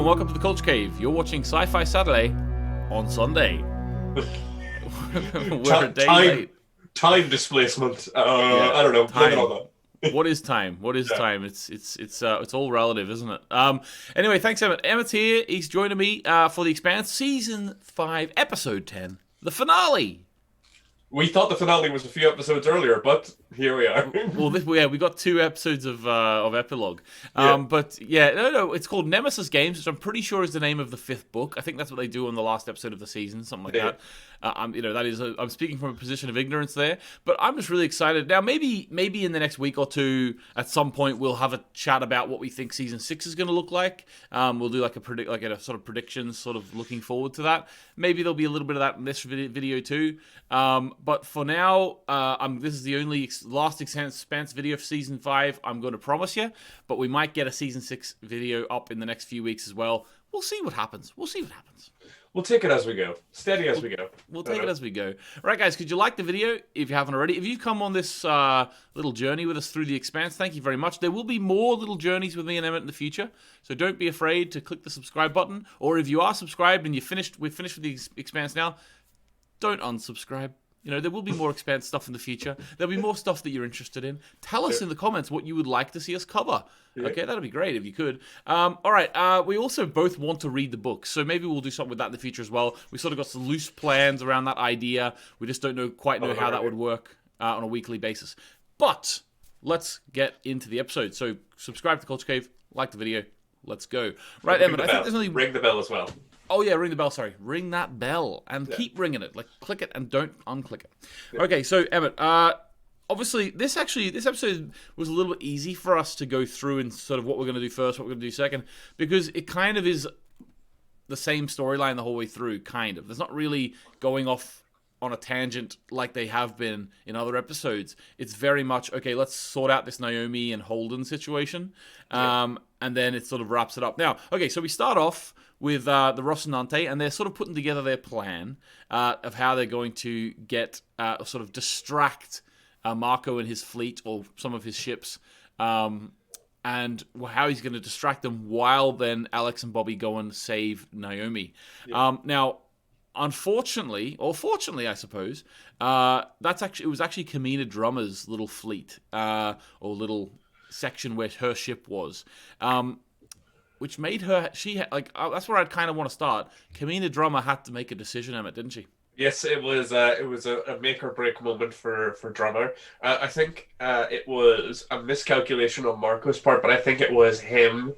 welcome to the Culture Cave. You're watching Sci-Fi Saturday on Sunday. We're a day late. Time displacement. Yeah, I don't know. Blame it on that. What is time? What is time? It's all relative, isn't it? Anyway, thanks, Emmett. Emmett's here. He's joining me for the Expanse Season 5, Episode 10, the finale. We thought the finale was a few episodes earlier, but here we are. Well, we got 2 episodes of epilogue. But yeah, no, it's called Nemesis Games, which I'm pretty sure is the name of the 5th book. I think that's what they do on the last episode of the season, something like that. I'm speaking from a position of ignorance there, but I'm just really excited. Now, maybe in the next week or two, at some point, we'll have a chat about what we think season 6 is going to look like. We'll do like a sort of predictions, sort of looking forward to that. Maybe there'll be a little bit of that in this video too. But for now, this is the only last Expanse video for season 5. I'm going to promise you, but we might get a season 6 video up in the next few weeks as well. We'll see what happens. We'll take it as we go. Steady as we go. We'll take it as we go. Right, guys, could you like the video if you haven't already? If you've come on this little journey with us through the Expanse, thank you very much. There will be more little journeys with me and Emmett in the future, so don't be afraid to click the subscribe button. Or if you are subscribed and we're finished with the Expanse now, don't unsubscribe. You know, there will be more Expanse stuff in the future. There'll be more stuff that you're interested in. Tell us in the comments what you would like to see us cover. Okay, that'd be great if you could. All right, we also both want to read the books, so maybe we'll do something with that in the future as well. We sort of got some loose plans around that idea. We just don't quite know how that would work on a weekly basis. But let's get into the episode. So subscribe to Culture Cave, like the video. Let's go. Right, Emmett, I think there's only... Ring the bell as well. Oh, yeah, ring the bell, sorry. Ring that bell and keep ringing it. Like, click it and don't unclick it. Yeah. Okay, so, Emmett, obviously, this episode was a little bit easy for us to go through and sort of what we're going to do first, what we're going to do second, because it kind of is the same storyline the whole way through, kind of. There's not really going off on a tangent like they have been in other episodes. It's very much, okay, let's sort out this Naomi and Holden situation, and then it sort of wraps it up. Now, okay, so we start off with the Rocinante, and they're sort of putting together their plan of how they're going to get sort of distract Marco and his fleet or some of his ships, and how he's going to distract them while then Alex and Bobby go and save Naomi. Now, unfortunately, or fortunately, I suppose, it was actually Kamina Drummer's little fleet or little section where her ship was. Which made her, that's where I'd kind of want to start. Kamina Drummer had to make a decision, Emmett, didn't she? Yes, it was a make or break moment for Drummer. I think it was a miscalculation on Marco's part, but I think it was him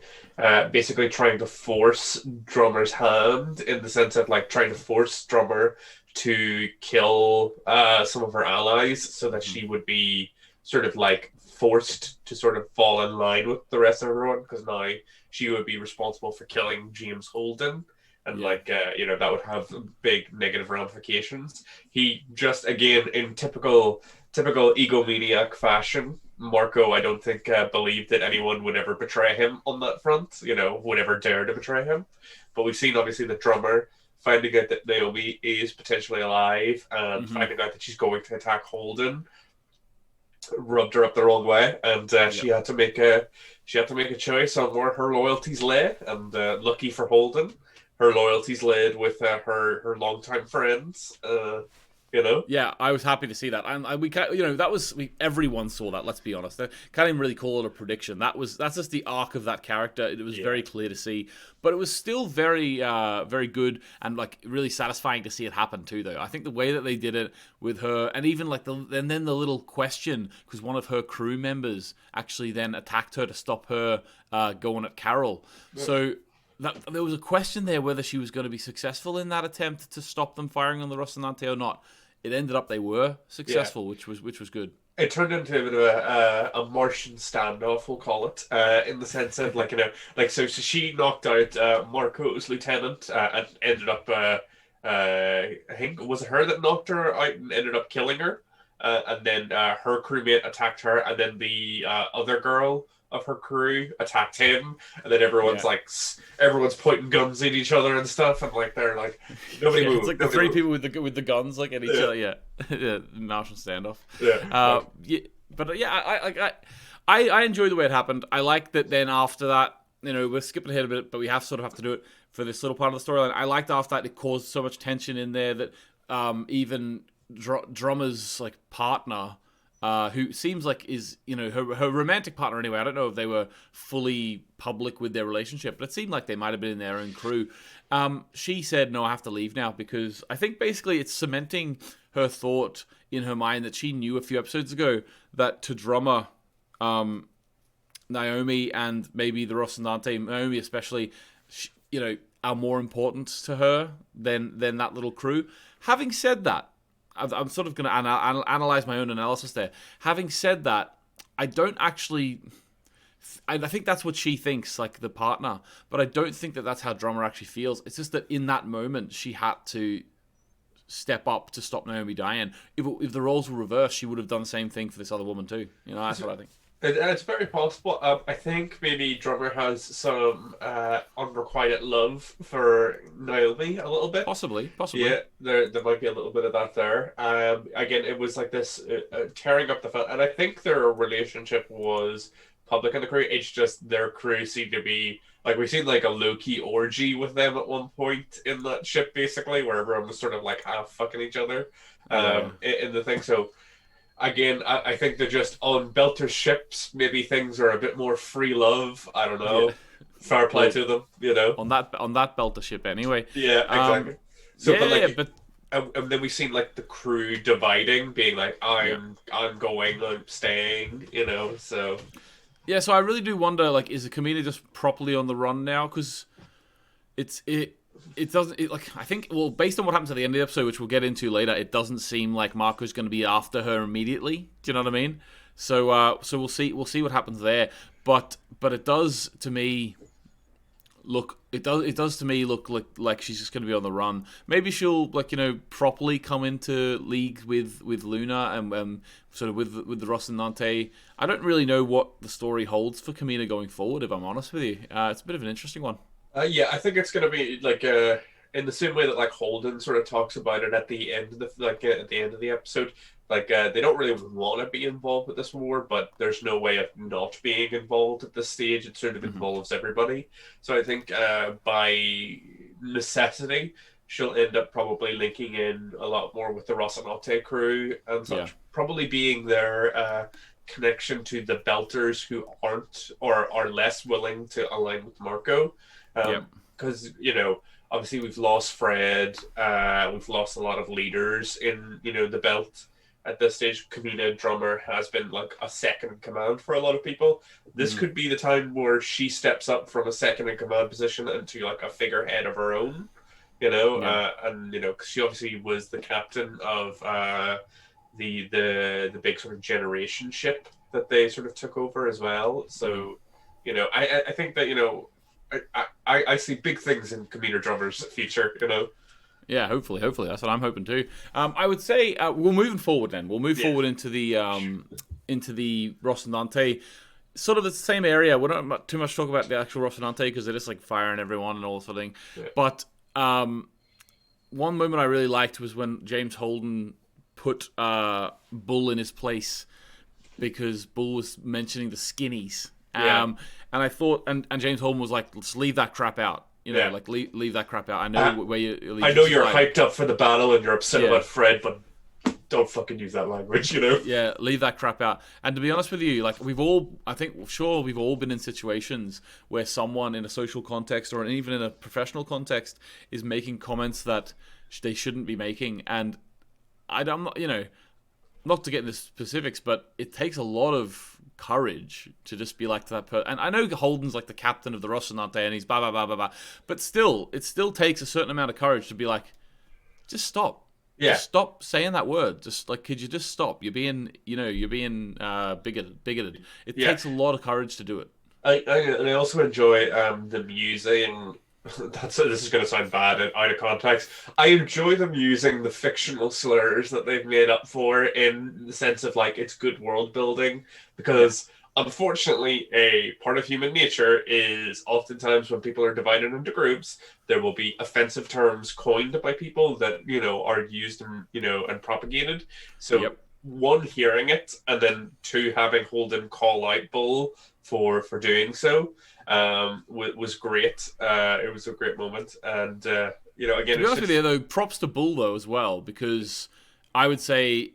basically trying to force Drummer's hand, in the sense of like trying to force Drummer to kill some of her allies so that she would be sort of like forced to sort of fall in line with the rest of everyone, because now she would be responsible for killing James Holden, and that would have big negative ramifications. He just, again, in typical egomaniac fashion, Marco, I don't think believed that anyone would ever betray him on that front, would ever dare to betray him. But we've seen, obviously, the Drummer finding out that Naomi is potentially alive, and finding out that she's going to attack Holden rubbed her up the wrong way, and she had to make a choice on where her loyalties lay. And lucky for Holden, her loyalties laid with her longtime friends. Yeah, I was happy to see that, and everyone saw that. Let's be honest, I can't even really call it a prediction. That's just the arc of that character. It was very clear to see, but it was still very, very good and like really satisfying to see it happen too. Though I think the way that they did it with her, and even like then the little question, because one of her crew members actually then attacked her to stop her going at Carol. Yeah. So there was a question there whether she was going to be successful in that attempt to stop them firing on the Rocinante or not. It ended up they were successful, which was good. It turned into a bit of a Martian standoff, we'll call it, in the sense of so she knocked out Marco's lieutenant and ended up. I think was it her that knocked her out and ended up killing her, and then her crewmate attacked her, and then the other girl of her crew attacked him, and then everyone's pointing guns at each other and stuff, and like they're like nobody moved. It's like the three people with the guns like at each other. Yeah, Martian standoff. But I enjoy the way it happened. I like that. Then after that, we're skipping ahead a bit, but we have to do it for this little part of the storyline. I liked after that it caused so much tension in there that even Drummer's like partner, who seems like is her romantic partner anyway. I don't know if they were fully public with their relationship, but it seemed like they might have been in their own crew. She said, "No, I have to leave now," because I think basically it's cementing her thought in her mind that she knew a few episodes ago that to Drummer, Naomi and maybe the Rocinante, Naomi especially, are more important to her than that little crew. Having said that, I'm sort of going to analyze my own analysis there. Having said that, I don't actually... I think that's what she thinks, like the partner, but I don't think that that's how Drummer actually feels. It's just that in that moment, she had to step up to stop Naomi dying. If the roles were reversed, she would have done the same thing for this other woman too. That's what I think. It's very possible. I think maybe Drummer has some unrequited love for Naomi a little bit. Possibly. Yeah, there might be a little bit of that there. Again, it was like this tearing up the film, and I think their relationship was public in the crew. It's just their crew seemed to be like we've seen like a low-key orgy with them at one point in that ship, basically, where everyone was sort of like half fucking each other in the thing. So. Again, I think they're just on Belter ships. Maybe things are a bit more free love. I don't know. Yeah. Fair play to them, On that Belter ship, anyway. Yeah, exactly. And then we've seen like the crew dividing, being like, I'm going, I'm staying. So. Yeah, so I really do wonder, like, is the Kamina just properly on the run now? Because it doesn't I think based on what happens at the end of the episode, which we'll get into later, it doesn't seem like Marco's going to be after her immediately. Do you know what I mean? So we'll see what happens there. But it does to me look like she's just going to be on the run. Maybe she'll properly come into league with Luna and sort of with the Rocinante. I don't really know what the story holds for Kamina going forward, if I'm honest with you. It's a bit of an interesting one. Yeah, I think it's going to be like in the same way that like Holden sort of talks about it at the end of the episode. Like they don't really want to be involved with this war, but there's no way of not being involved at this stage. It sort of involves everybody. So I think by necessity, she'll end up probably linking in a lot more with the Rocinante crew and such. Probably being their connection to the Belters who aren't or are less willing to align with Marco. Because obviously we've lost Fred, we've lost a lot of leaders in the belt at this stage. Kamina Drummer has been like a second in command for a lot of people. This could be the time where she steps up from a second in command position into like a figurehead of her own, and because she obviously was the captain of the big sort of generation ship that they sort of took over as well. So I think that I see big things in Kamina Drummer's future, Yeah, hopefully. That's what I'm hoping too. I would say we're moving forward then. We'll move forward into the Rocinante. Sort of the same area. We don't too much talk about the actual Rocinante because they're just like firing everyone and all sort of thing. Yeah. But one moment I really liked was when James Holden put Bull in his place because Bull was mentioning the skinnies. And I thought, and James Holden was like, let's leave that crap out. Leave that crap out. I know where you. I know you're hyped up for the battle and you're upset about Fred, but don't fucking use that language, Yeah, leave that crap out. And to be honest with you, like we've all been in situations where someone in a social context or even in a professional context is making comments that they shouldn't be making. And I'm not, not to get into specifics, but it takes a lot of courage to just be like to that person. And I know Holden's like the captain of the Rocinante and he's blah blah blah blah blah, but still, it still takes a certain amount of courage to be like, just stop. Yeah. Just stop saying that word. Just like, could you just stop? You're being bigoted. It takes a lot of courage to do it. I also enjoy them using. This is going to sound bad and out of context. I enjoy them using the fictional slurs that they've made up for in the sense of like it's good world building because unfortunately a part of human nature is oftentimes when people are divided into groups there will be offensive terms coined by people that are used and propagated. So one, hearing it, and then two, having Holden call out Bull for doing so. was great. It was a great moment, and again, To be honest with you, though, props to Bull though as well, because I would say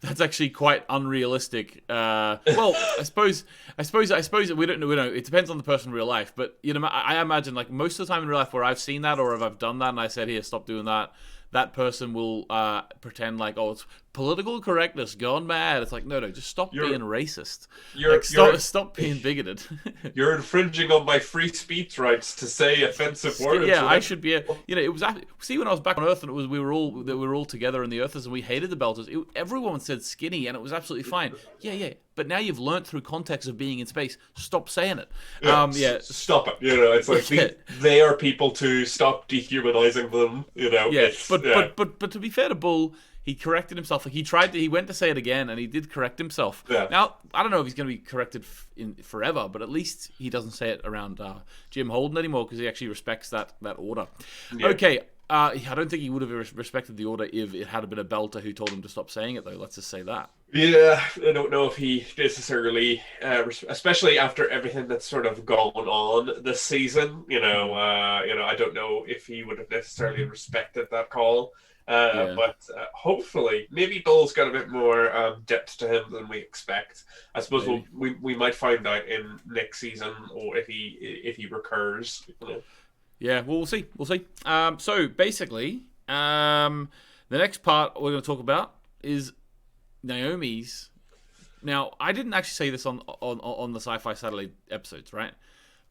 that's actually quite unrealistic. Well, I suppose we don't know. It depends on the person in real life, but I imagine like most of the time in real life where I've seen that or if I've done that and I said, "Here, stop doing that," that person will pretend like, "Oh, it's political correctness gone mad." It's like, no, just stop being racist. Stop being bigoted. You're infringing on my free speech rights to say offensive words. Yeah, I should be. It was see when I was back on Earth and we were all together in the Earthers and we hated the Belters. Everyone said skinny and it was absolutely fine. Yeah. But now you've learnt through context of being in space. Stop saying it. Stop it. It's like they are people to stop dehumanizing them. Yeah, but to be fair to Bull, he corrected himself. Like he went to say it again, and he did correct himself. Yeah. Now I don't know if he's going to be corrected forever, but at least he doesn't say it around Jim Holden anymore because he actually respects that order. Yeah. Okay, I don't think he would have respected the order if it had been a Belter who told him to stop saying it, though. Let's just say that. Yeah, I don't know if he necessarily, especially after everything that's sort of gone on this season. I don't know if he would have necessarily respected that call. But hopefully, maybe Bull's got a bit more depth to him than we expect. I suppose we might find out in next season, or if he recurs. Yeah, well, we'll see. So basically, the next part we're going to talk about is Naomi's. Now, I didn't actually say this on the Sci-Fi Saturday episodes, right?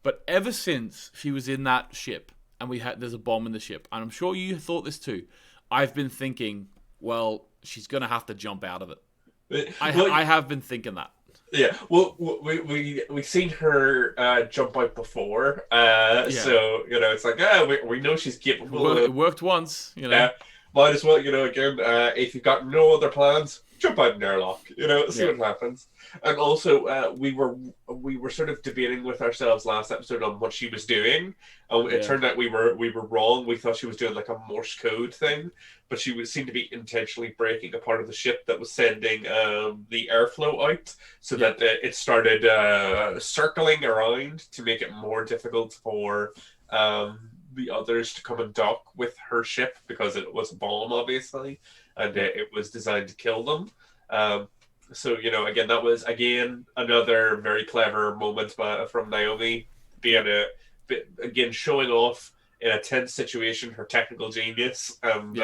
But ever since she was in that ship, and there's a bomb in the ship, and I'm sure you thought this too. I've been thinking, well, she's going to have to jump out of it. I have been thinking that. Yeah, well, we've seen her jump out before, so it's like we know she's capable. It worked once, Yeah, might as well, again, if you've got no other plans, jump out an airlock, see what happens. And also, we were sort of debating with ourselves last episode on what she was doing. It turned out we were wrong. We thought she was doing like a Morse code thing, but she seemed to be intentionally breaking a part of the ship that was sending the airflow out, so that it started circling around to make it more difficult for the others to come and dock with her ship, because it was a bomb, obviously, and it was designed to kill them. So, again, that was, another very clever moment from Naomi, being again, showing off in a tense situation her technical genius and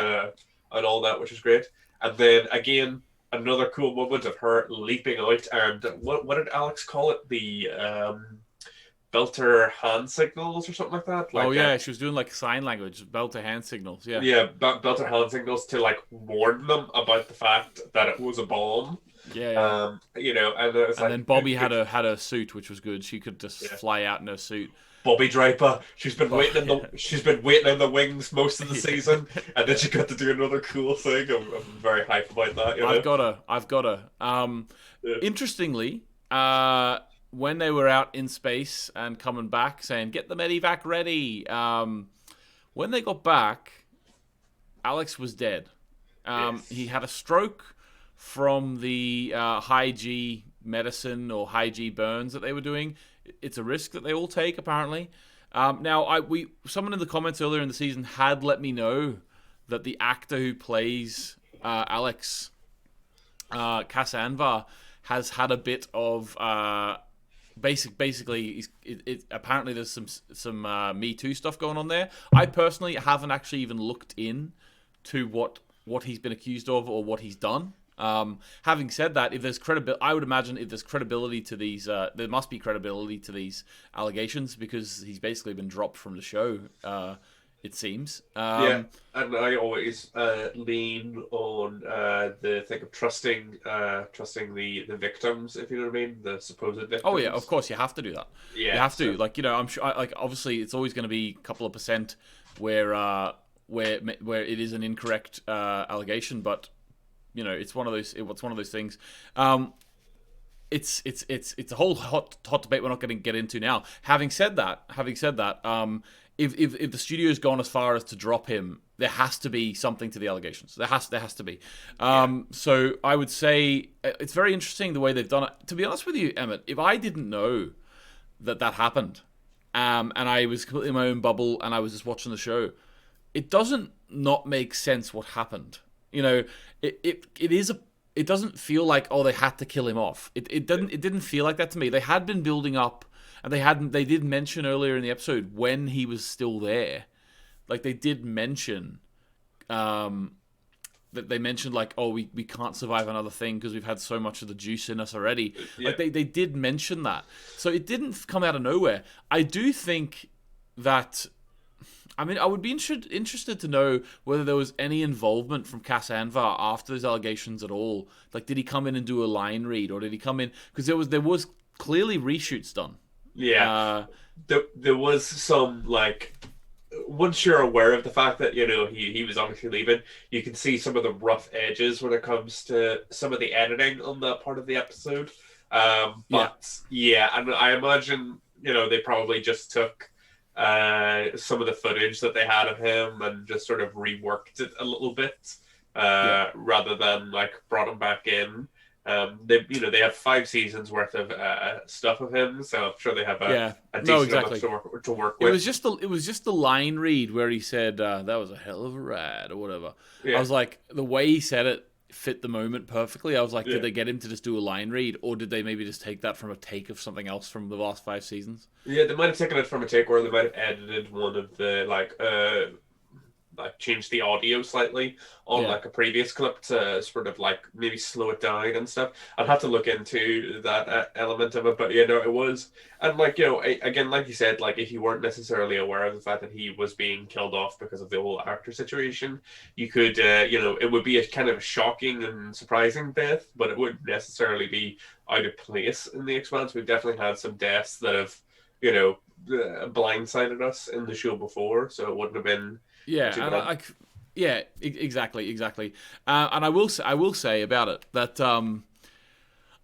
all that, which is great. And then, again, another cool moment of her leaping out, and what did Alex call it? The Belter hand signals or something like that. She was doing like sign language, Belter hand signals. Yeah, Belter hand signals to like warn them about the fact that it was a bomb. Yeah. And then Bobby had a suit, which was good. She could just fly out in her suit. Bobby Draper, she's been waiting in the wings most of the season, and then she got to do another cool thing. I'm very hyped about that. I've got her. Interestingly, when they were out in space and coming back saying, "Get the medevac ready," when they got back, Alex was dead. He had a stroke from the high G medicine or high G burns that they were doing. It's a risk that they all take, apparently. Now, someone in the comments earlier in the season had let me know that the actor who plays Alex, Kassanvar, has had a bit of basically. Apparently, there's some Me Too stuff going on there. I personally haven't actually even looked in to what he's been accused of or what he's done. Having said that, if there's credibility, I would imagine if there's credibility to these, there must be credibility to these allegations, because he's basically been dropped from the show. It seems. And I always lean on the thing of trusting the victims, if you know what I mean, the supposed victims. Oh yeah, of course you have to do that. Yeah, you have to. Like, I'm sure. Like, obviously, it's always going to be a couple of percent where it is an incorrect allegation, but it's one of those. It's one of those things. It's a whole hot debate we're not going to get into now. Having said that, if the studio's gone as far as to drop him, there has to be something to the allegations. There has to be. So I would say it's very interesting the way they've done it. To be honest with you, Emmett, if I didn't know that happened. And I was completely in my own bubble, and I was just watching the show. It doesn't not make sense what happened. You know, it is a. It doesn't feel like, oh, they had to kill him off. It didn't feel like that to me. They had been building up, and they did mention earlier in the episode when he was still there. Like they did mention, that they mentioned like, oh, we can't survive another thing because we've had so much of the juice in us already. Yeah. Like they did mention that, so it didn't come out of nowhere. I do think that. I mean, I would be interested to know whether there was any involvement from Cass Anvar after those allegations at all. Like, did he come in and do a line read, or did he come in because there was clearly reshoots done. Yeah, there was some like. Once you're aware of the fact that he was obviously leaving, you can see some of the rough edges when it comes to some of the editing on that part of the episode. But yeah, and I imagine they probably just took some of the footage that they had of him and just sort of reworked it a little bit, rather than like brought him back in. They have 5 seasons worth of stuff of him, so I'm sure they have a decent amount to work with. It was just the line read where he said that was a hell of a ride or whatever. Yeah. I was like, the way he said it fit the moment perfectly. I was like, did they get him to just do a line read, or did they maybe just take that from a take of something else from the last 5 seasons? Yeah, they might have taken it from a take, or they might have edited one of the like changed the audio slightly on like a previous clip to sort of like maybe slow it down and stuff. I'd have to look into that element of it, but it was, and like again, like you said, like if you weren't necessarily aware of the fact that he was being killed off because of the whole actor situation, you could it would be a kind of shocking and surprising death, but it wouldn't necessarily be out of place in the Expanse. We've definitely had some deaths that have blindsided us in the show before, so it wouldn't have been. Yeah, and exactly. And I will say about it that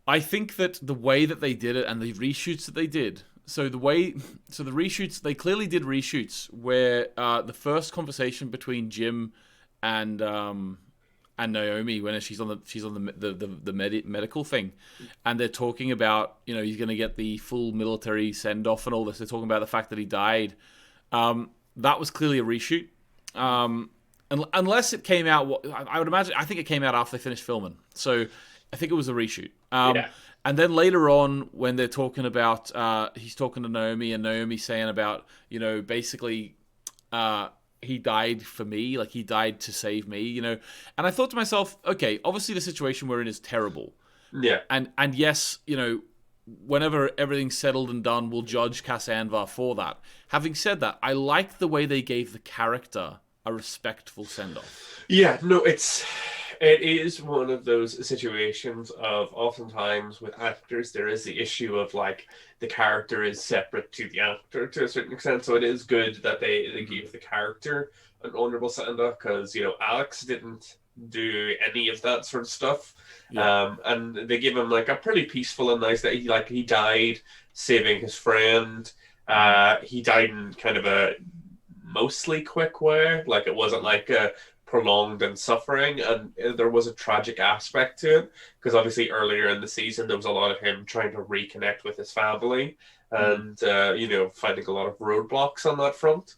I think that the way that they did it and the reshoots that they did. So the reshoots, they clearly did reshoots where the first conversation between Jim and Naomi, when she's on the medical thing, and they're talking about he's going to get the full military send off and all this. They're talking about the fact that he died. That was clearly a reshoot. Unless it came out, I would imagine. I think it came out after they finished filming, so I think it was a reshoot. And then later on, when they're talking about, he's talking to Naomi, and Naomi saying about, basically, he died for me, like he died to save me, And I thought to myself, okay, obviously the situation we're in is terrible. Yeah. And yes, whenever everything's settled and done, we'll judge Cass Anvar for that. Having said that, I like the way they gave the character a respectful send-off. Yeah, no, it is one of those situations of oftentimes with actors, there is the issue of like the character is separate to the actor to a certain extent. So it is good that they gave the character an honorable send-off, because, Alex didn't do any of that sort of stuff. Yeah. And they give him like a pretty peaceful and nice that he died saving his friend. He died in kind of a mostly quick way. Like it wasn't like a prolonged and suffering, and there was a tragic aspect to it, because obviously earlier in the season there was a lot of him trying to reconnect with his family and finding a lot of roadblocks on that front.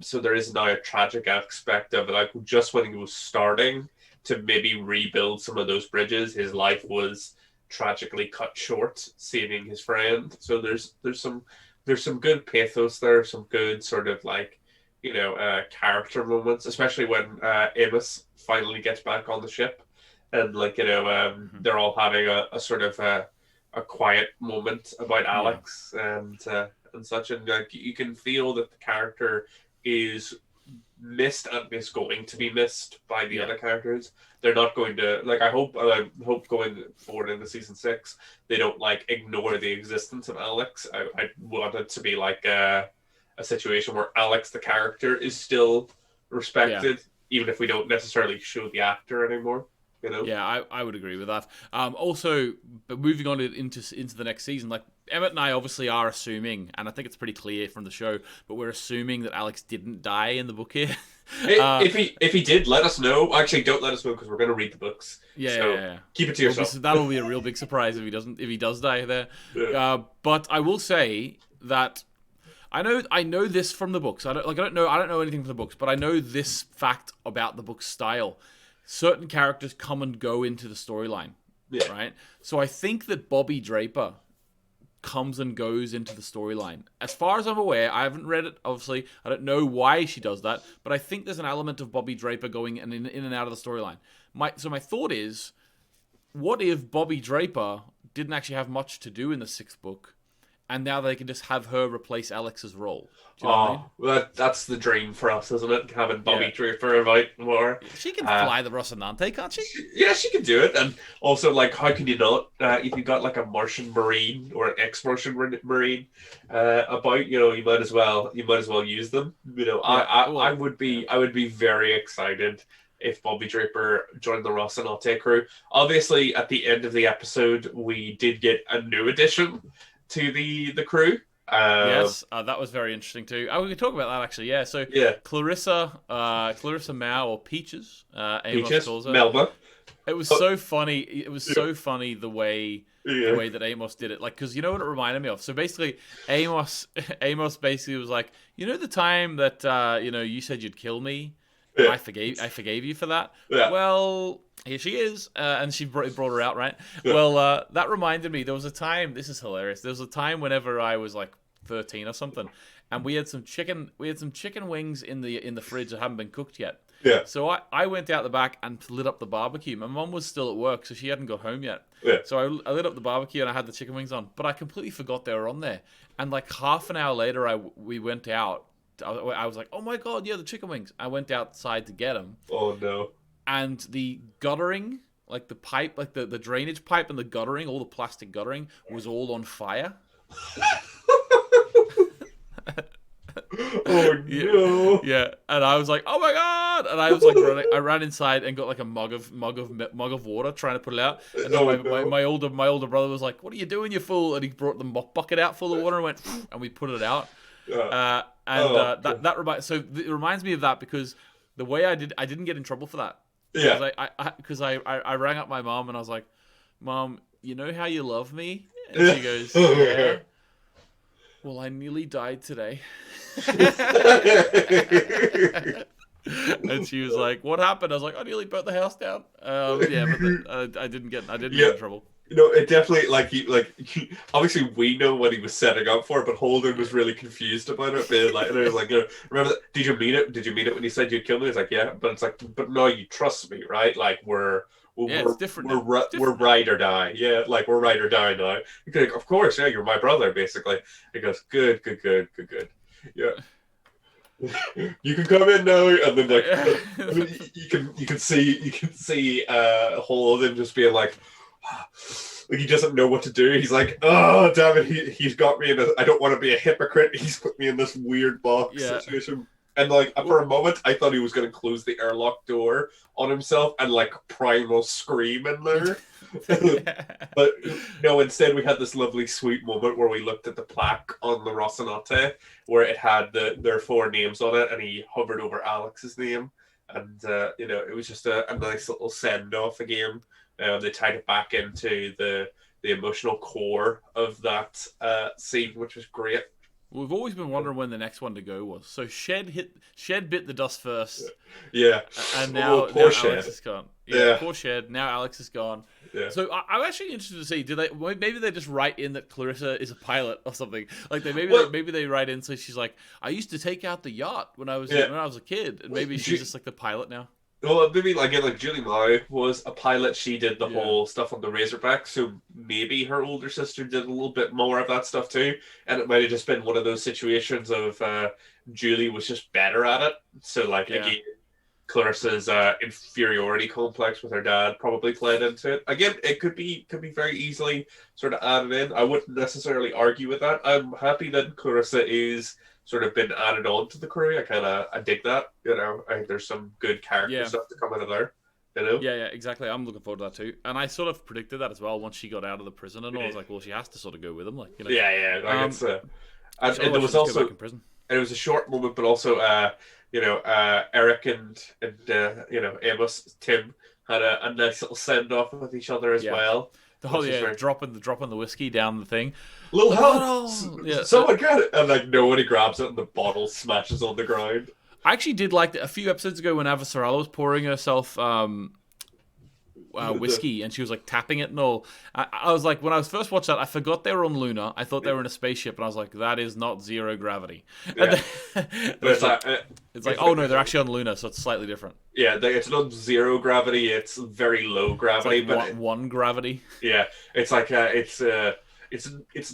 So there is now a tragic aspect of it. Like just when he was starting to maybe rebuild some of those bridges, his life was tragically cut short saving his friend. So there's some good pathos there, some good sort of like character moments, especially when Amos finally gets back on the ship, and like they're all having a sort of a quiet moment about Alex and such, and like you can feel that the character is missed and is going to be missed by the other characters. They're not going to I hope going forward into season 6 they don't like ignore the existence of Alex. I want it to be like a situation where Alex the character is still respected, even if we don't necessarily show the actor anymore. You know? Yeah, I would agree with that. Also, but moving on into the next season, like Emmett and I obviously are assuming, and I think it's pretty clear from the show, but we're assuming that Alex didn't die in the book here. If he did, let us know. Actually, don't let us know because we're going to read the books. Yeah. Keep it to Well, yourself. that'll be a real big surprise if he does die there. Yeah. But I will say that I know this from the books. I don't know anything from the books, but I know this fact about the book's style. Certain characters come and go into the storyline, right? So I think that Bobby Draper comes and goes into the storyline. As far as I'm aware, I haven't read it, obviously. I don't know why she does that, but I think there's an element of Bobby Draper going in and out of the storyline. So my thought is, what if Bobby Draper didn't actually have much to do in the 6th book, and now they can just have her replace Alex's role? Do you know what I mean? Well, that's the dream for us, isn't it? Having Bobby Draper about more. She can fly the Rocinante, can't she? Yeah, she can do it. And also, like, how can you not? If you got like a Martian Marine or an ex-Martian Marine about, you might as well use them. I would be very excited if Bobby Draper joined the Rocinante crew. Obviously, at the end of the episode, we did get a new addition to the crew. Yes, that was very interesting too. We can talk about that actually. Yeah, so Clarissa Mao, or Peaches, Amos calls her. Melba. It was so funny. It was so funny the way that Amos did it. Like, because you know what it reminded me of. So basically, Amos basically was like, the time that you said you'd kill me. Yeah. I forgave you for that. Yeah. Well, here she is, and she brought her out, right? Yeah. Well, that reminded me. There was a time. This is hilarious. There was a time whenever I was like 13 or something, and we had some chicken wings in the fridge that haven't been cooked yet. Yeah. So I went out the back and lit up the barbecue. My mum was still at work, so she hadn't got home yet. Yeah. So I lit up the barbecue and I had the chicken wings on, but I completely forgot they were on there. And like half an hour later, we went out. I was like, oh my god, yeah, the chicken wings. I went outside to get them. Oh no. And the guttering, like the pipe, like the drainage pipe and the guttering, all the plastic guttering was all on fire. Oh no. Yeah. And I was like, oh my god. And I was like I ran inside and got like a mug of water trying to put it out. And then my older brother was like, what are you doing, you fool? And he brought the mop bucket out full of water and went, and we put it out. It reminds me of that because the way I didn't get in trouble for that. Yeah. Because I rang up my mom and I was like, Mom, you know how you love me? And she goes, yeah. Well, I nearly died today. And she was like, what happened? I was like, I nearly burnt the house down. But I didn't get in trouble. It definitely obviously we know what he was setting up for, but Holden was really confused about it. Being like, and I was like, remember that? Did you mean it? Did you mean it when you said you'd kill me? He's like, yeah, but it's like, but no, you trust me, right? Like it's different. We're ride or die. Yeah, like we're ride or die now. He's like, of course, yeah, you're my brother, basically. He goes, good. Yeah. You can come in now, and then like you can see Holden just being like he doesn't know what to do. He's like, oh damn it, he's got me in I don't want to be a hypocrite. He's put me in this weird box situation. And like for a moment, I thought he was going to close the airlock door on himself and like primal scream in there. But no, instead we had this lovely sweet moment where we looked at the plaque on the Rocinante where it had their 4 names on it, and he hovered over Alex's name, and it was just a nice little send off again. They tied it back into the emotional core of that scene, which was great. We've always been wondering when the next one to go was. So Shed bit the dust first. Yeah. And now Shed. Alex is gone. Yeah, poor Shed. Now Alex is gone. Yeah. So I'm actually interested to see, maybe they just write in that Clarissa is a pilot or something. Like maybe they write in so she's like, I used to take out the yacht when I was a kid, and maybe she's just like the pilot now. Well, maybe like Julie Mao was a pilot. She did the whole stuff on the Razorback, so maybe her older sister did a little bit more of that stuff too. And it might have just been one of those situations of Julie was just better at it. So again, Clarissa's inferiority complex with her dad probably played into it. Again, it could be very easily sort of added in. I wouldn't necessarily argue with that. I'm happy that Clarissa is sort of been added on to the crew. I dig that. I think there's some good character stuff to come out of there. You know? Yeah, exactly. I'm looking forward to that too. And I sort of predicted that as well once she got out of the prison and all. I was like, well, she has to sort of go with him, like, you know. Like it's and Otherwise there she'll was just go also back in prison. and it was a short moment, but also Eric and Amos Tim had a nice little send off with each other as Yeah. well, Oh which is yeah, very dropping the whiskey down the thing. little The help. bottle. Yeah. Someone grab it, and like nobody grabs it, and the bottle smashes on the ground. I actually did like a few episodes ago when Avasarala was pouring herself whiskey and she was like tapping it and all. I was like, when I was first watched that, I forgot they were on Luna. I thought they were in a spaceship, and I was like, that is not zero gravity. Yeah. It's like, oh no, they're actually on Luna, so it's slightly different. Yeah, it's not zero gravity; it's very low gravity. It's like one gravity. Yeah, it's like it's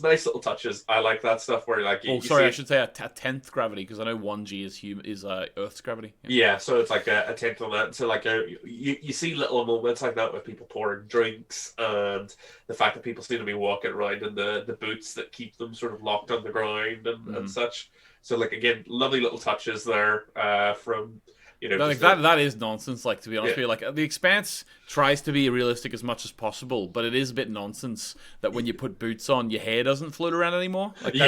nice little touches. I like that stuff where like I should say a 10th gravity, because I know 1G is Earth's gravity. Yeah, so it's like a 10th of that. So like you see little moments like that with people pouring drinks, and the fact that people seem to be walking around in the boots that keep them sort of locked on the ground and such. So like again, lovely little touches there from. That is nonsense. Like, to be honest with you, like the Expanse tries to be realistic as much as possible, but it is a bit nonsense that when you put boots on, your hair doesn't float around anymore. Like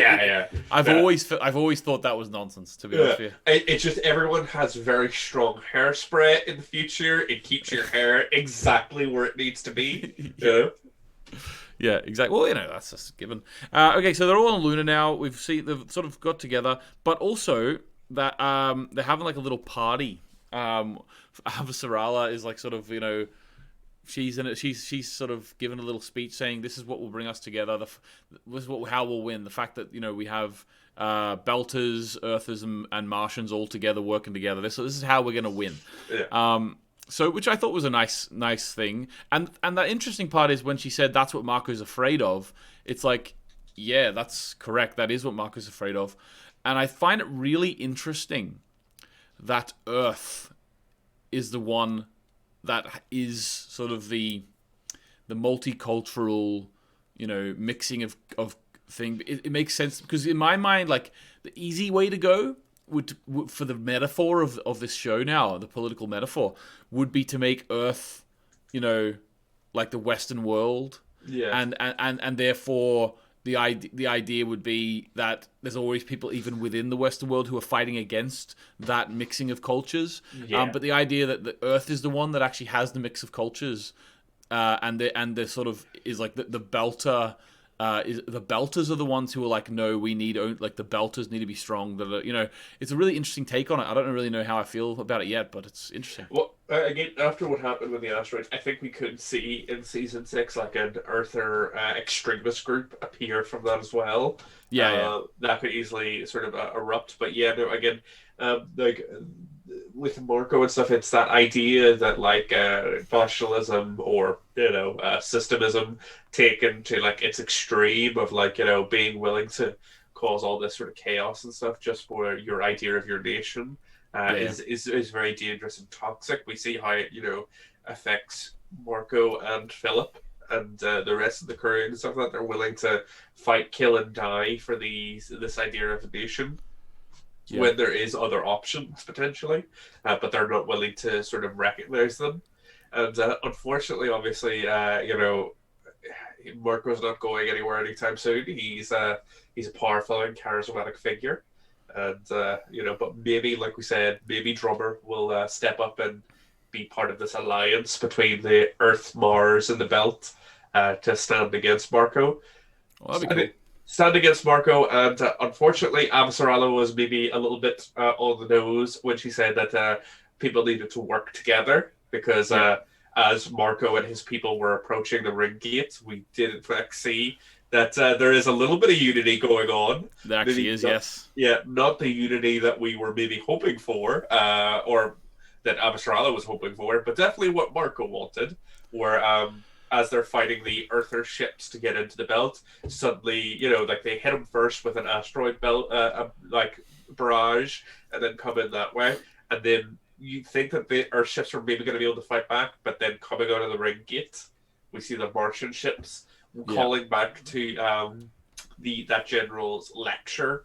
I've always thought that was nonsense. To be honest with you, it's just everyone has very strong hairspray in the future. It keeps your hair exactly where it needs to be. Yeah, exactly. Well, that's just given. Okay, so they're all on Luna now. They've sort of got together, but also that they're having like a little party. Avasarala is like sort of, she's in it. She's sort of given a little speech saying this is what will bring us together. How we'll win. The fact that we have Belters, Earthers, and Martians all together working together. This is how we're going to win. Yeah. So, which I thought was a nice thing. And the interesting part is when she said that's what Marco's afraid of. It's like, yeah, that's correct. That is what Marco's afraid of. And I find it really interesting that Earth is the one that is sort of the multicultural, mixing of thing. It makes sense because in my mind, like the easy way to go would for the metaphor of this show now, the political metaphor, would be to make Earth, like the Western world, and therefore. The idea would be that there's always people even within the Western world who are fighting against that mixing of cultures. Yeah. But the idea that the Earth is the one that actually has the mix of cultures, and the sort of is like the Belter. The Belters are the ones who are like, no, we need like the Belters need to be strong. It's a really interesting take on it. I don't really know how I feel about it yet, but it's interesting. Well, again, after what happened with the asteroids, I think we could see in season 6 like an Earther extremist group appear from that as well. Yeah. That could easily sort of erupt. But yeah, no, again, like with Marco and stuff, it's that idea that like nationalism or systemism taken to like its extreme of like being willing to cause all this sort of chaos and stuff just for your idea of your nation is very dangerous and toxic. We see how it affects Marco and Philip and the rest of the crew and stuff, that they're willing to fight, kill, and die for this idea of a nation. Yeah. When there is other options potentially, but they're not willing to sort of recognize them. And unfortunately, obviously, Marco's not going anywhere anytime soon. He's a powerful and charismatic figure, and but maybe, like we said, maybe Drummer will step up and be part of this alliance between the Earth, Mars, and the Belt to stand against Marco. Well, that'd be cool. Stand against Marco, and unfortunately, Avasarala was maybe a little bit on the nose when she said that people needed to work together because as Marco and his people were approaching the ring gate, we did in fact see that there is a little bit of unity going on. There actually is, yes. Yeah, not the unity that we were maybe hoping for, or that Avasarala was hoping for, but definitely what Marco wanted, where as they're fighting the Earther ships to get into the belt, suddenly, like they hit them first with an asteroid belt, like barrage, and then come in that way. And then you think that the Earth ships are maybe going to be able to fight back, but then coming out of the ring gate, we see the Martian ships calling back to that general's lecture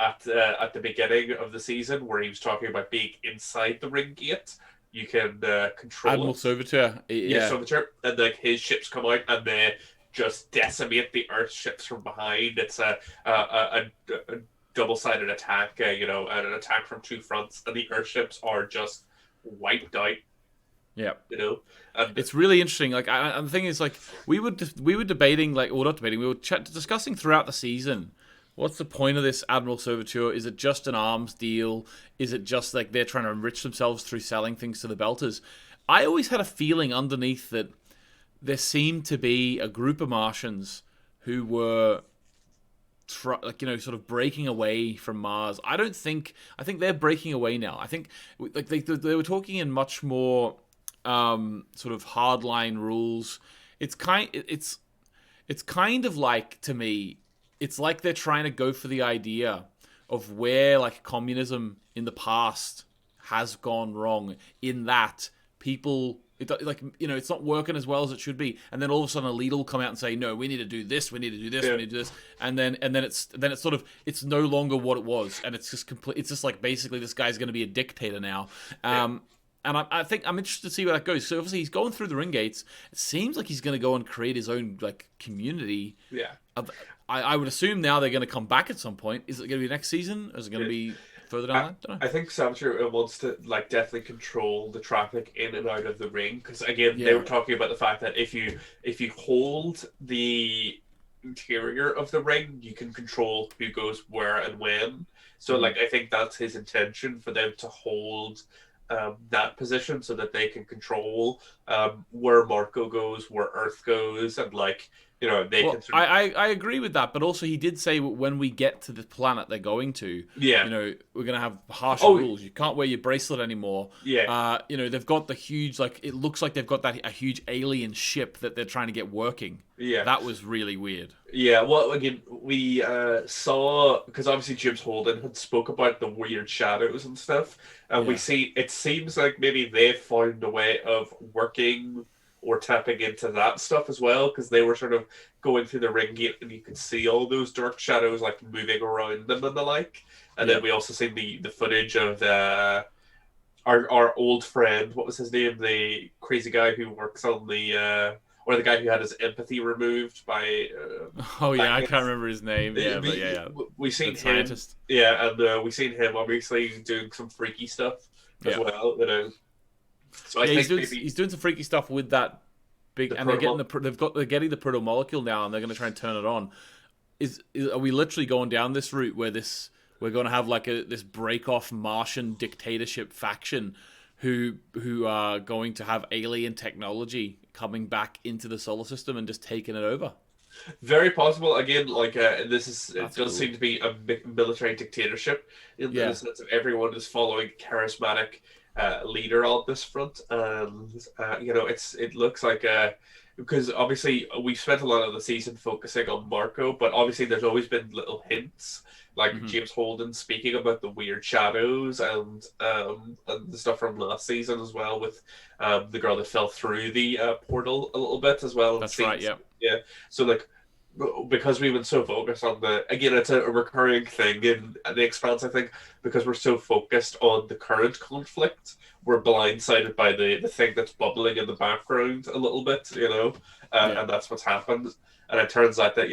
at the beginning of the season, where he was talking about being inside the ring gate. you can control Admiral it. Servitor. Yes, Yeah. Servitor, and like his ships come out and they just decimate the Earth ships from behind. It's a double-sided attack, and an attack from two fronts, and the Earth ships are just wiped out. Yeah. And It's really interesting. Like, and the thing is, like, we were debating, like, or not debating, we were discussing throughout the season. What's the point of this Admiral Serviteur? Is it just an arms deal? Is it just like they're trying to enrich themselves through selling things to the Belters? I always had a feeling underneath that there seemed to be a group of Martians who were sort of breaking away from Mars. I think they're breaking away now. I think like they were talking in much more sort of hardline rules. It's kind of like, to me, it's like they're trying to go for the idea of where like communism in the past has gone wrong, in that people it's not working as well as it should be, and then all of a sudden a leader will come out and say, no, we need to do this, we need to do this, we need to do this, and then it's sort of, it's no longer what it was, and it's just complete. It's just like, basically, this guy's going to be a dictator now. And I think I'm interested to see where that goes. So obviously he's going through the ring gates. It seems like he's going to go and create his own like community. Yeah. I would assume now they're going to come back at some point. Is it going to be next season? Or is it going to be further down the line? Don't know. I think Saboteur wants to like definitely control the traffic in and out of the ring, because again they were talking about the fact that if you hold the interior of the ring, you can control who goes where and when. So like I think that's his intention, for them to hold that position so that they can control where Marco goes, where Earth goes, and like they can. I agree with that, but also he did say when we get to the planet they're going to, we're going to have harsher rules. You can't wear your bracelet anymore. Yeah. They've got the huge, like, it looks like they've got a huge alien ship that they're trying to get working. Yeah. That was really weird. Yeah, well, again, we saw, because obviously James Holden had spoke about the weird shadows and stuff, and we see, it seems like maybe they've found a way of working or tapping into that stuff as well, because they were sort of going through the ring gate and you could see all those dark shadows like moving around them and the like. And then we also seen the footage of our old friend, what was his name, the crazy guy who works on the or the guy who had his empathy removed by I can't remember his name. We've seen the him scientist. and we've seen him obviously doing some freaky stuff as well, So I think he's doing some freaky stuff with that big, and they're getting they're getting the proto molecule now, and they're going to try and turn it on. Are we literally going down this route where we're going to have like this break off Martian dictatorship faction who are going to have alien technology coming back into the solar system and just taking it over? Very possible. Again, like it does cool. seem to be a military dictatorship in the sense of everyone is following charismatic leader on this front, and it looks like because obviously we spent a lot of the season focusing on Marco, but obviously there's always been little hints, like James Holden speaking about the weird shadows and the stuff from last season as well, with the girl that fell through the portal a little bit as well. That's right. Yeah. So like, because we've been so focused on it's a recurring thing in the Expanse, I think, because we're so focused on the current conflict, we're blindsided by the thing that's bubbling in the background a little bit, and that's what's happened. And it turns out that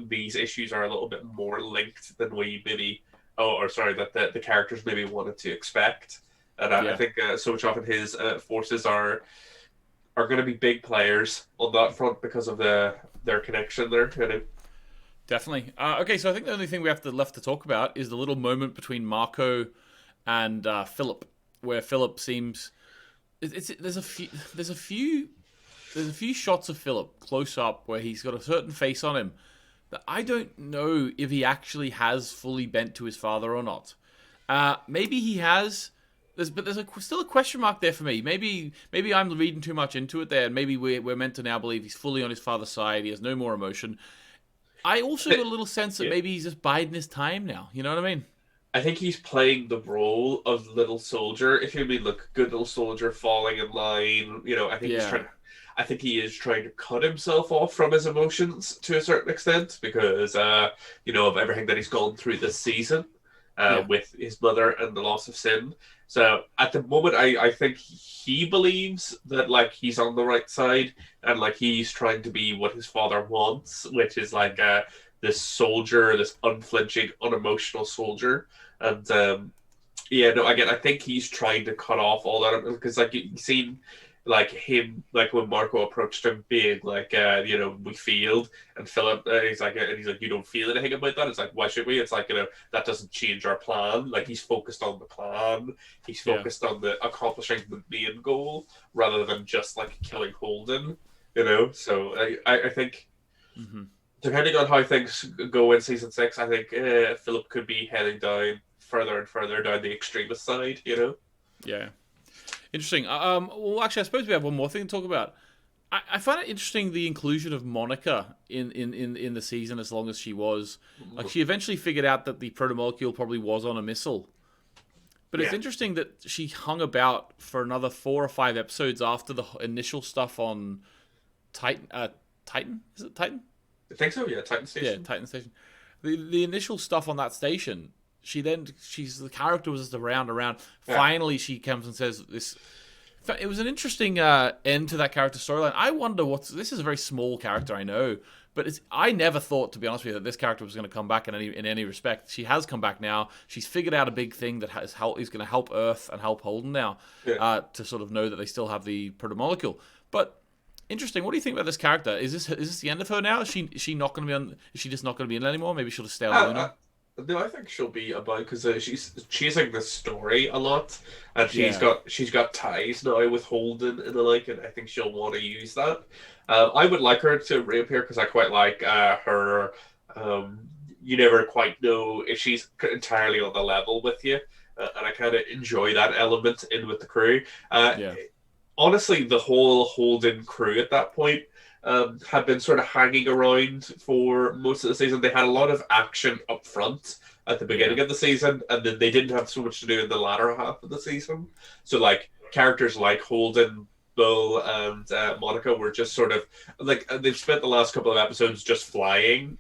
these issues are a little bit more linked than we maybe that the characters maybe wanted to expect. And I think so much often his forces are going to be big players on that front because of their connection there. Definitely. Okay, so I think the only thing we have left to talk about is the little moment between Marco and Philip, where Philip seems there's a few shots of Philip close up where he's got a certain face on him that I don't know if he actually has fully bent to his father or not. Maybe he has. But there's still a question mark there for me. Maybe I'm reading too much into it there, and maybe we're meant to now believe he's fully on his father's side. He has no more emotion. I also got a little sense that maybe he's just biding his time now. You know what I mean? I think he's playing the role of little soldier. If you mean look, good little soldier falling in line, I think he's trying. I think he is trying to cut himself off from his emotions to a certain extent because of everything that he's gone through this season with his mother and the loss of Sin. So at the moment, I think he believes that like he's on the right side and like he's trying to be what his father wants, which is like this soldier, this unflinching, unemotional soldier. And yeah, no, again, I think he's trying to cut off all that because, like, you seen, like him, like when Marco approached him, being like, we failed, and Philip, he's like, you don't feel anything about that. It's like, why should we? It's like, that doesn't change our plan. Like, he's focused on the plan. He's Yeah. focused on the accomplishing the main goal rather than just like killing Holden. So I think Hmm. depending on how things go in season six, I think Philip could be heading down further and further down the extremist side. Yeah. Interesting. Well, actually, I suppose we have one more thing to talk about. I find it interesting the inclusion of Monica in the season as long as she was. Like, she eventually figured out that the protomolecule probably was on a missile. But it's Yeah, interesting that she hung about for another 4 or 5 episodes after the initial stuff on Titan. Titan? Is it Titan? I think so. Yeah, Titan Yeah, Station. Titan Station. The initial stuff on that station. She's the character was just around. Yeah, Finally, she comes and says this. It was an interesting end to that character storyline. I wonder this is a very small character, I know, but I never thought, to be honest with you, that this character was going to come back in any respect. She has come back now. She's figured out a big thing that is going to help Earth and help Holden now, yeah. to sort of know that they still have the protomolecule. But interesting. What do you think about this character? Is this the end of her now? Is she not going to be on? Is she just not going to be in it anymore? Maybe she'll just stay on Uh, Luna. no, I think she'll be about because she's chasing the story a lot, and Yeah, she's got ties now with Holden and the like, and I think she'll want to use that. I would like her to reappear because I quite like her. You never quite know if she's entirely on the level with you, and I kind of enjoy that element in with the crew. Uh, yeah, Honestly, the whole Holden crew at that point had been sort of hanging around for most of the season. They had a lot of action up front at the yeah, beginning of the season, and then they didn't have so much to do in the latter half of the season. So, like, characters like Holden, Bill, and Monica were just sort of like they've spent the last couple of episodes just flying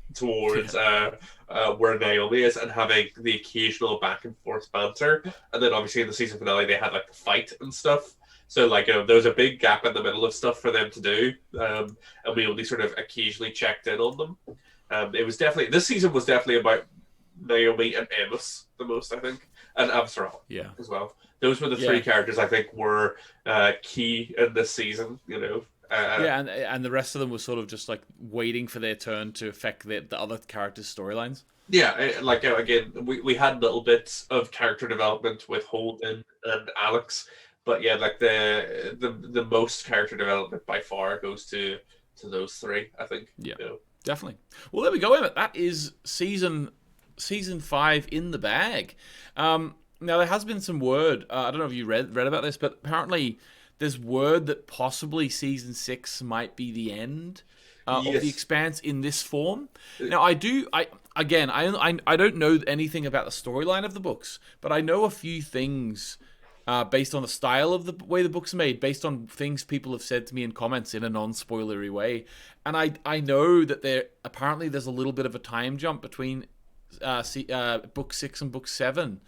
yeah, towards where Naomi is and having the occasional back and forth banter. And then obviously in the season finale, they had like the fight and stuff. So like there was a big gap in the middle of stuff for them to do, and we only sort of occasionally checked in on them. It was definitely this season was definitely about Naomi and Amos the most, I think, and Absalom yeah. as well. Those were the three Yeah. characters I think were key in this season. Yeah, and the rest of them were sort of just like waiting for their turn to affect the other characters' storylines. Yeah, like again, we had little bits of character development with Holden and Alex, but yeah, like the most character development by far goes to those three, I think. Yeah, You know. definitely. Well, there we go, Emmett. That is season 5 in the bag. Now there has been some word. I don't know if you read about this, but apparently there's word that possibly season 6 might be the end of the Yes. Expanse in this form. Now I don't know anything about the storyline of the books, but I know a few things based on the style of the way the book's made, based on things people have said to me in comments in a non-spoilery way. And I know that there's a little bit of a time jump between book 6 and book 7,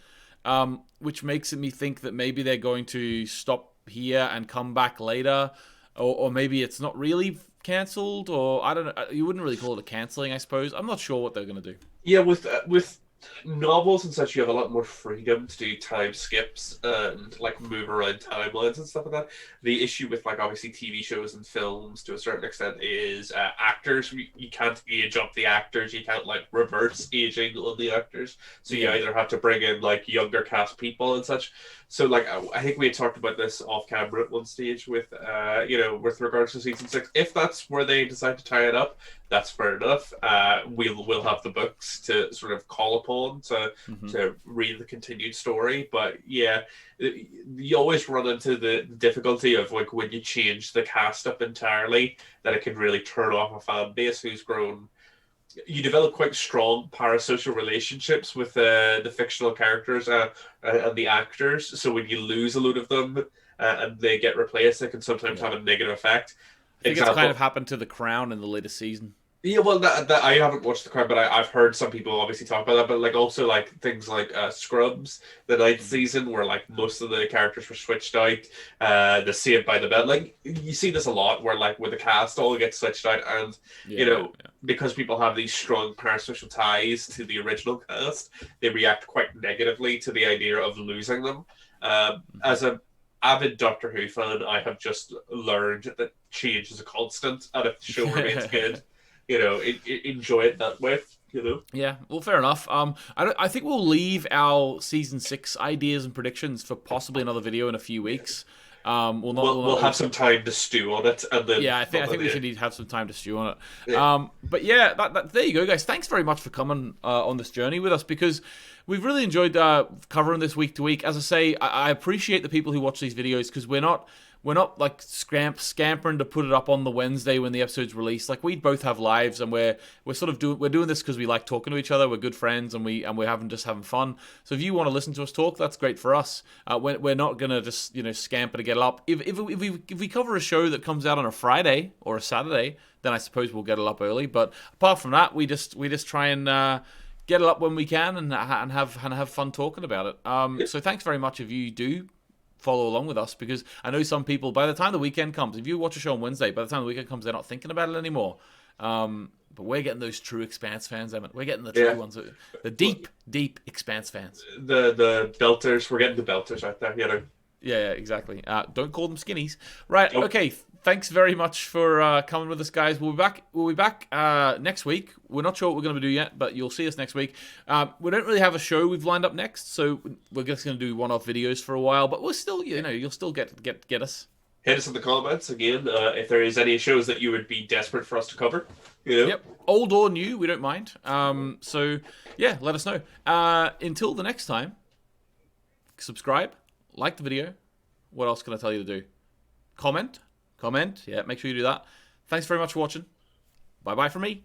which makes me think that maybe they're going to stop here and come back later, or maybe it's not really cancelled, or I don't know. You wouldn't really call it a cancelling, I suppose. I'm not sure what they're going to do. Yeah, with novels and such, you have a lot more freedom to do time skips and like move around timelines and stuff like that. The issue with like obviously TV shows and films to a certain extent is actors. You can't age up the actors. You can't like reverse aging on the actors. So you Yeah, either have to bring in like younger cast people and such. So like I think we had talked about this off camera at one stage with with regards to season 6. If that's where they decide to tie it up, that's fair enough. We'll have the books to sort of call upon hmm, to read the continued story. But yeah, you always run into the difficulty of like when you change the cast up entirely, that it can really turn off a fan base who's grown. You develop quite strong parasocial relationships with the fictional characters and the actors. So when you lose a load of them and they get replaced, it can sometimes yeah. have a negative effect. I think it's kind Example, of happened to the Crown in the latest season. Yeah, well, that I haven't watched The Crown, but I've heard some people obviously talk about that. But like also like things like Scrubs, the ninth season, where like most of the characters were switched out. The Saved by the Bell, like you see this a lot, where like with the cast all gets switched out, and you Yeah, know because people have these strong parasocial ties to the original cast, they react quite negatively to the idea of losing them. As a avid Doctor Who fan, I have just learned that change is a constant, and if the show remains yeah. good, enjoy it that way. Yeah, well, fair enough. I think we'll leave our season 6 ideas and predictions for possibly another video in a few weeks. We'll We'll not have some time to stew on it, and then Yeah, I think we should need to have some time to stew on it. Yeah. But yeah, there you go, guys. Thanks very much for coming on this journey with us, because we've really enjoyed covering this week to week. As I say, I appreciate the people who watch these videos, because we're not like scampering to put it up on the Wednesday when the episode's released. Like, we both have lives, and we're sort of doing this because we like talking to each other. We're good friends, and we're having fun. So if you want to listen to us talk, that's great for us. We're not gonna just scamper to get it up. If we cover a show that comes out on a Friday or a Saturday, then I suppose we'll get it up early. But apart from that, we just try and get it up when we can, and have fun talking about it. So thanks very much if you do follow along with us, because I know some people, by the time the weekend comes, if you watch a show on Wednesday, by the time the weekend comes, they're not thinking about it anymore. But we're getting those true Expanse fans, Emmett. We're getting the true ones, the deep Expanse fans. The belters, we're getting the belters out there, Yeah, exactly. Don't call them skinnies. Right, Nope. okay. Thanks very much for coming with us, guys. We'll be back next week. We're not sure what we're going to do yet, but you'll see us next week. We don't really have a show we've lined up next, so we're just going to do one-off videos for a while, but we'll still, you'll still get us. Hit us in the comments again if there is any shows that you would be desperate for us to cover. Yep, old or new, we don't mind. So yeah, let us know. Until the next time, subscribe, like the video. What else can I tell you to do? Comment. Yeah, make sure you do that. Thanks very much for watching. Bye-bye from me.